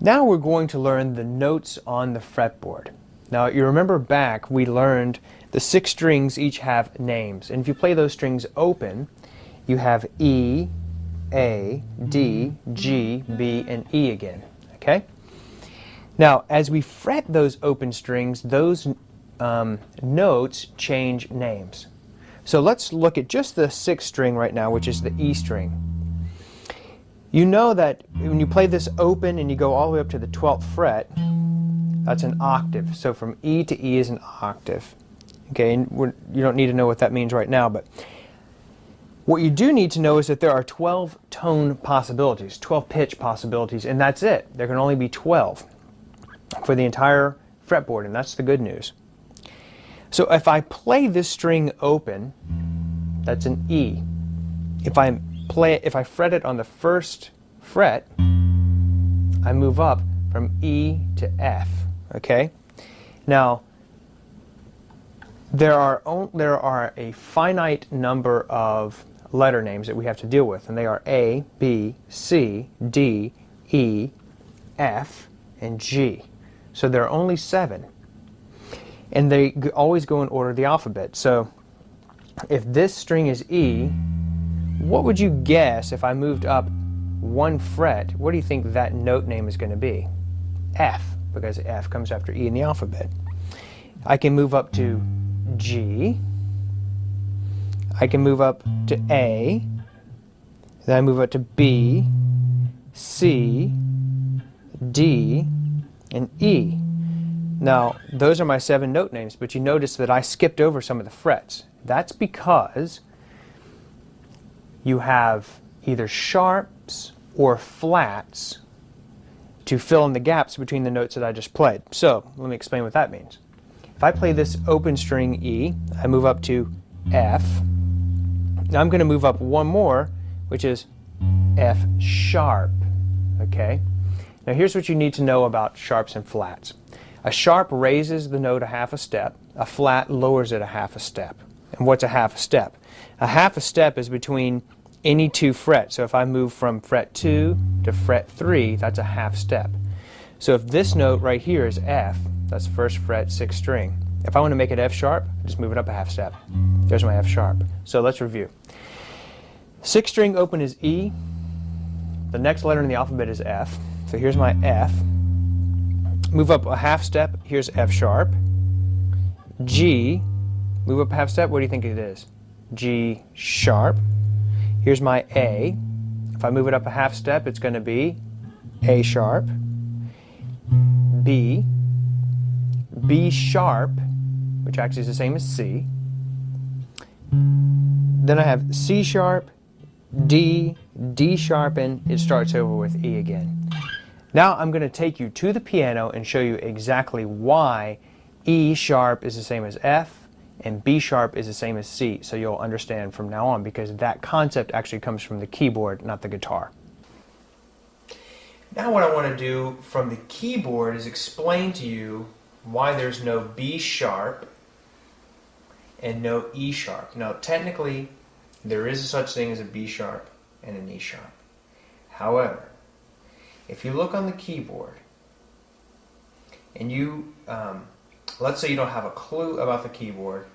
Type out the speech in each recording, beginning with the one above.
Now we're going to learn the notes on the fretboard. Now you remember back we learned the 6 strings each have names, and if you play those strings open, you have E, A, D, G, B, and E again. Okay? Now as we fret those open strings, those notes change names. So let's look at just the 6th string right now, which is the E string. You know that when you play this open and you go all the way up to the 12th fret, that's an octave. So from E to E is an octave. Okay, and you don't need to know what that means right now, but what you do need to know is that there are 12 tone possibilities, 12 pitch possibilities, and that's it. There can only be 12 for the entire fretboard, and that's the good news. So if I play this string open, that's an E. If I fret it on the 1st fret, I move up from E to F. Okay? Now, there are a finite number of letter names that we have to deal with, and they are A, B, C, D, E, F, and G. So there are only 7. And they always go in order of the alphabet. So if this string is E, what would you guess if I moved up 1 fret? What do you think that note name is going to be? F, because F comes after E in the alphabet. I can move up to G. I can move up to A. Then I move up to B, C, D, and E. Now, those are my 7 note names, but you notice that I skipped over some of the frets. That's because you have either sharps or flats to fill in the gaps between the notes that I just played. So, let me explain what that means. If I play this open string E, I move up to F. Now I'm going to move up 1 more, which is F sharp. Okay? Now here's what you need to know about sharps and flats. A sharp raises the note a half a step. A flat lowers it a half a step. And what's a half a step? A half a step is between any 2 frets. So if I move from fret 2 to fret 3, that's a half step. So if this note right here is F, that's 1st fret, 6th string. If I want to make it F sharp, just move it up a half step. There's my F sharp. So let's review. 6th string open is E. The next letter in the alphabet is F. So here's my F. Move up a half step, here's F sharp. G, move up a half step, what do you think it is? G sharp. Here's my A. If I move it up a half step, it's going to be A sharp. B, B sharp, which actually is the same as C. Then I have C sharp, D, D sharp, and it starts over with E again. Now I'm going to take you to the piano and show you exactly why E sharp is the same as F and B sharp is the same as C, so you'll understand from now on, because that concept actually comes from the keyboard, not the guitar. Now what I want to do from the keyboard is explain to you why there's no B sharp and no E sharp. Now technically there is such thing as a B sharp and an E sharp. However, if you look on the keyboard and you, let's say you don't have a clue about the keyboard,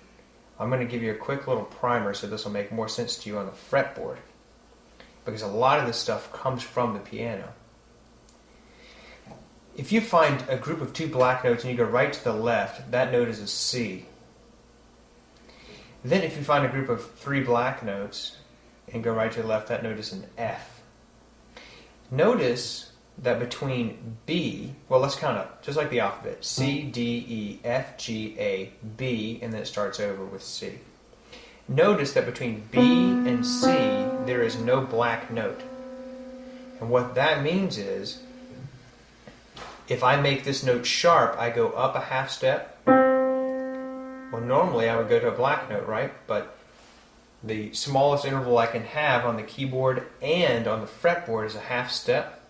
I'm going to give you a quick little primer so this will make more sense to you on the fretboard, because a lot of this stuff comes from the piano. If you find a group of 2 black notes and you go right to the left, that note is a C. Then if you find a group of 3 black notes and go right to the left, that note is an F. Notice that between B, well, let's count up, just like the alphabet, C, D, E, F, G, A, B, and then it starts over with C. Notice that between B and C, there is no black note. And what that means is, if I make this note sharp, I go up a half step. Well, normally I would go to a black note, right? But the smallest interval I can have on the keyboard and on the fretboard is a half step.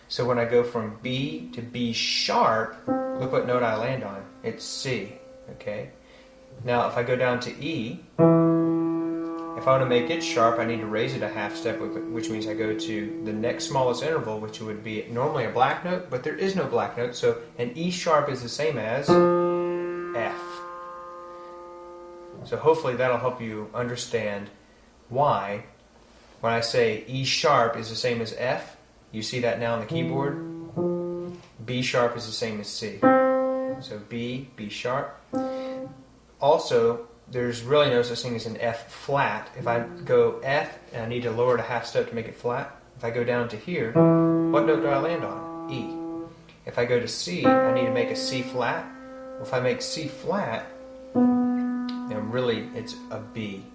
So when I go from B to B sharp, look what note I land on. It's C, okay? Now if I go down to E, If I want to make it sharp, I need to raise it a half step, which means I go to the next smallest interval, which would be normally a black note, but there is no black note, so an E sharp is the same as F. So hopefully that'll help you understand why, when I say E sharp is the same as F, you see that now on the keyboard, B sharp is the same as C. So B, B sharp. Also, there's really no such thing as an F flat. If I go F and I need to lower it a half step to make it flat, if I go down to here, what note do I land on? E. If I go to C, I need to make a C flat. Well, if I make C flat, then really it's a B.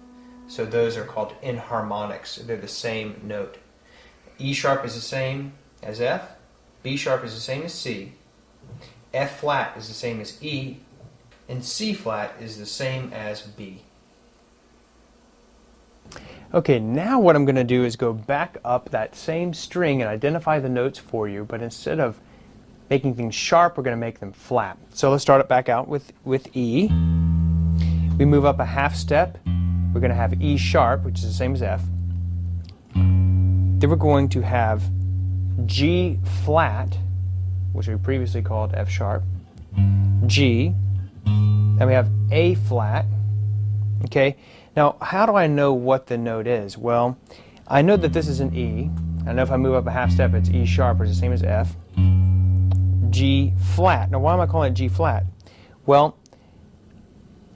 So those are called enharmonics. They're the same note. E sharp is the same as F. B sharp is the same as C. F flat is the same as E. And C flat is the same as B. Okay, now what I'm going to do is go back up that same string and identify the notes for you, but instead of making things sharp, we're going to make them flat. So let's start it back out with E. We move up a half step. We're going to have E sharp, which is the same as F. Then we're going to have G flat, which we previously called F sharp, G. Then we have A flat. Okay, now how do I know what the note is? Well, I know that this is an E. I know if I move up a half step, it's E sharp, which is the same as F. G flat. Now why am I calling it G flat? Well,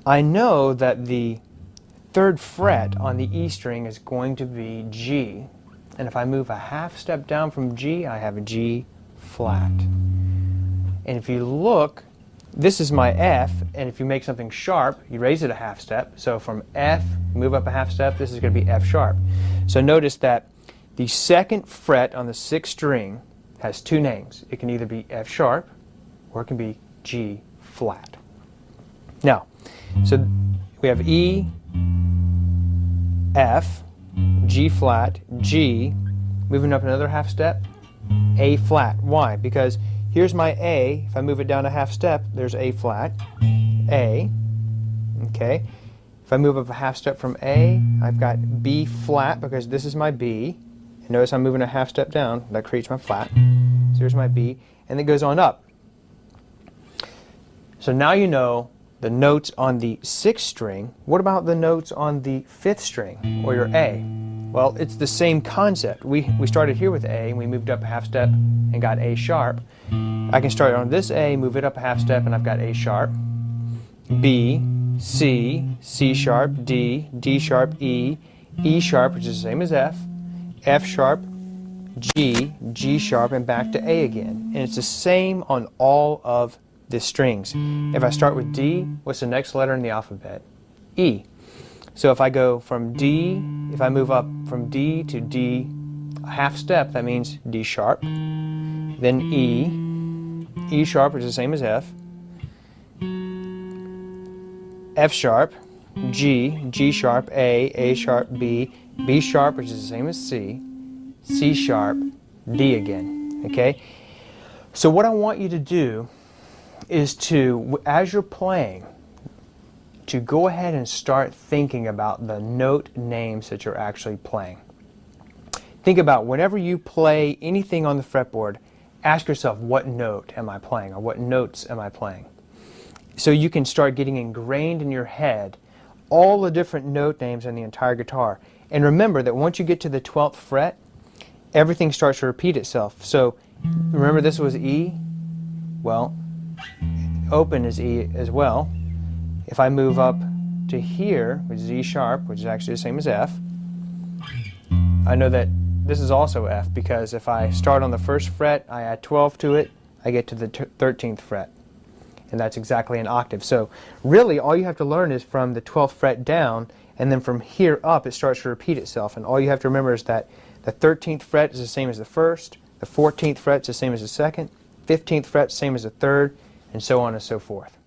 I know that the third fret on the E string is going to be G. And if I move a half step down from G, I have a G flat. And if you look, this is my F, and if you make something sharp, you raise it a half step. So from F, move up a half step, this is going to be F sharp. So notice that the second fret on the sixth string has two names. It can either be F sharp, or it can be G flat. Now, so we have E, F, G flat, G, moving up another half step, A flat. Why? Because here's my A. If I move it down a half step, there's A flat, A. Okay. If I move up a half step from A, I've got B flat because this is my B. And notice I'm moving a half step down. That creates my flat. So here's my B. And it goes on up. So now you know the notes on the sixth string. What about the notes on the fifth string, or your A? Well, it's the same concept. We started here with A, and we moved up a half step and got A sharp. I can start on this A, move it up a half step, and I've got A sharp, B, C, C sharp, D, D sharp, E, E sharp, which is the same as F, F sharp, G, G sharp, and back to A again. And it's the same on all of the strings. If I start with D, what's the next letter in the alphabet? E. So if I go from D, if I move up from D to D a half step, that means D sharp, then E, E sharp, which is the same as F, F sharp, G, G sharp, A sharp, B, B sharp, which is the same as C, C sharp, D again. Okay? So what I want you to do is to, as you're playing, to go ahead and start thinking about the note names that you're actually playing. Think about whenever you play anything on the fretboard, ask yourself, what note am I playing, or what notes am I playing? So you can start getting ingrained in your head all the different note names on the entire guitar. And remember that once you get to the 12th fret, everything starts to repeat itself. So remember this was E? Well, open is E as well. If I move up to here, which is E sharp, which is actually the same as F, I know that this is also F, because if I start on the first fret, I add 12 to it, I get to the 13th fret. And that's exactly an octave. So really all you have to learn is from the 12th fret down, and then from here up it starts to repeat itself. And all you have to remember is that the 13th fret is the same as the first, the 14th fret is the same as the second, 15th fret same as the third, and so on and so forth.